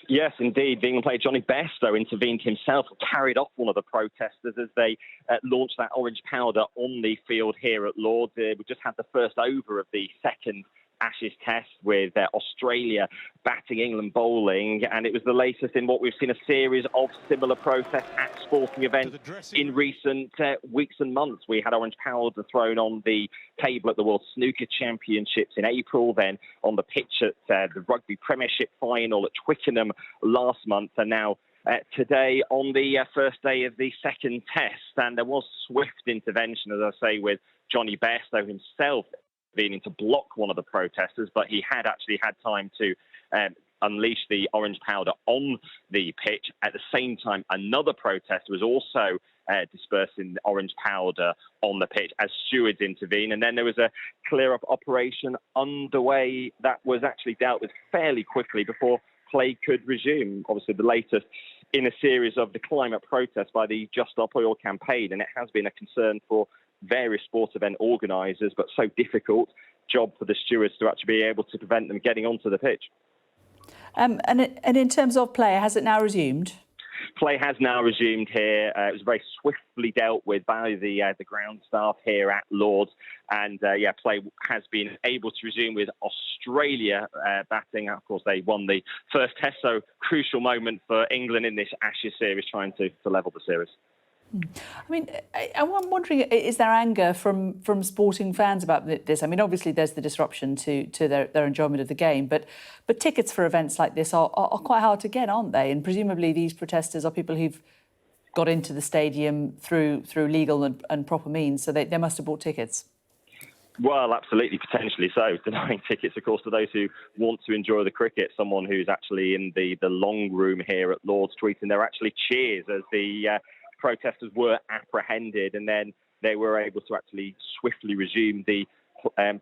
Yes, indeed. The England player Jonny Bairstow intervened himself, carried off one of the protesters as they launched that orange powder on the field here at Lord's. We just had the first over of the second Ashes test with Australia batting England bowling, and it was the latest in what we've seen a series of similar protests at sporting events in recent weeks and months. We had orange powder thrown on the table at the World Snooker Championships in April, then on the pitch at the Rugby Premiership final at Twickenham last month, and now today on the first day of the second test. And there was swift intervention, as I say, with Jonny Bairstow himself intervening to block one of the protesters, but he had actually had time to unleash the orange powder on the pitch. At the same time, another protester was also dispersing orange powder on the pitch as stewards intervened. And then there was a clear-up operation underway that was actually dealt with fairly quickly before play could resume. Obviously, the latest in a series of the climate protests by the Just Stop Oil campaign, and it has been a concern for various sports event organisers, but so difficult job for the stewards to actually be able to prevent them getting onto the pitch. And in terms of play, has it now resumed? Play has now resumed here. It was very swiftly dealt with by the ground staff here at Lord's, and play has been able to resume with Australia batting. Of course, they won the first test, so crucial moment for England in this Ashes series, trying to level the series. I mean, I'm wondering, is there anger from sporting fans about this? I mean, obviously there's the disruption to their enjoyment of the game, but tickets for events like this are quite hard to get, aren't they? And presumably these protesters are people who've got into the stadium through legal and proper means, so they must have bought tickets. Well, absolutely, potentially so. Denying tickets, of course, to those who want to enjoy the cricket. Someone who's actually in the long room here at Lord's tweeting there are actually cheers as the protesters were apprehended, and then they were able to actually swiftly resume the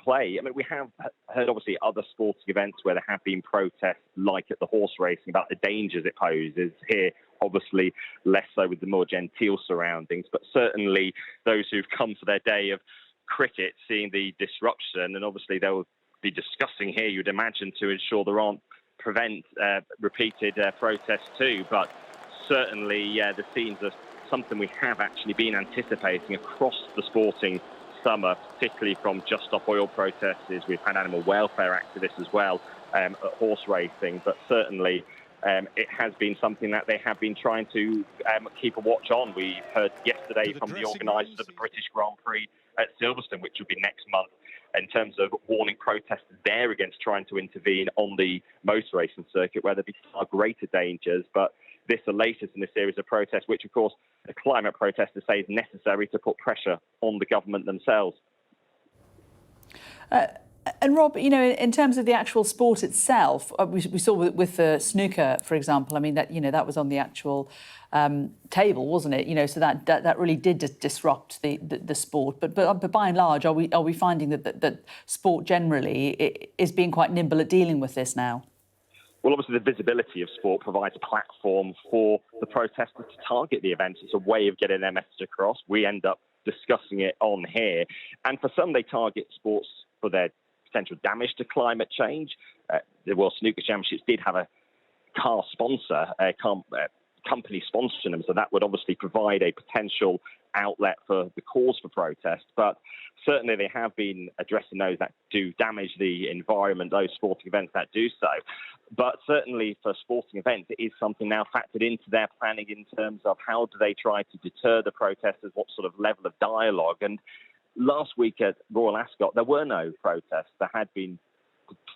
play. I mean, we have heard, obviously, other sporting events where there have been protests, like at the horse racing, about the dangers it poses. Here, obviously, less so with the more genteel surroundings, but certainly those who've come for their day of cricket, seeing the disruption, and obviously they'll be discussing here, you'd imagine, to ensure there aren't repeated protests too. But certainly the scenes are something we have actually been anticipating across the sporting summer, particularly from Just Stop Oil protesters. We've had animal welfare activists as well at horse racing, but certainly it has been something that they have been trying to keep a watch on. We heard yesterday from the organisers of the British Grand Prix at Silverstone, which will be next month, in terms of warning protesters there against trying to intervene on the motor racing circuit, where there'd be far greater dangers. But this is the latest in a series of protests, which, of course, the climate protesters say is necessary to put pressure on the government themselves. And Rob, you know, in terms of the actual sport itself, we saw with the snooker, for example. I mean, that was on the actual table, wasn't it? You know, so that really did disrupt the sport. But by and large, are we finding that sport generally is being quite nimble at dealing with this now? Well, obviously, the visibility of sport provides a platform for the protesters to target the events. It's a way of getting their message across. We end up discussing it on here. And for some, they target sports for their potential damage to climate change. The World Snooker Championships did have a car sponsor, company sponsoring them, so that would obviously provide a potential outlet for the cause for protest. But certainly they have been addressing those that do damage the environment, those sporting events that do so. But certainly for sporting events, it is something now factored into their planning in terms of how do they try to deter the protesters, what sort of level of dialogue. And last week at Royal Ascot, there were no protests. There had been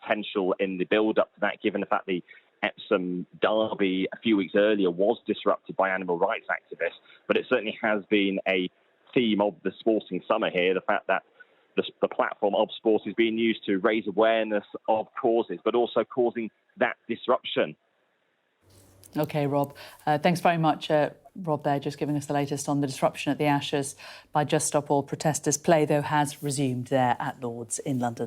potential in the build-up to that, given the fact the Epsom derby a few weeks earlier was disrupted by animal rights activists. But it certainly has been a theme of the sporting summer here, the fact that the platform of sport is being used to raise awareness of causes, but also causing that disruption. OK, Rob, thanks very much. Rob there just giving us the latest on the disruption at the Ashes by Just Stop All protesters. Play, though, has resumed there at Lord's in London.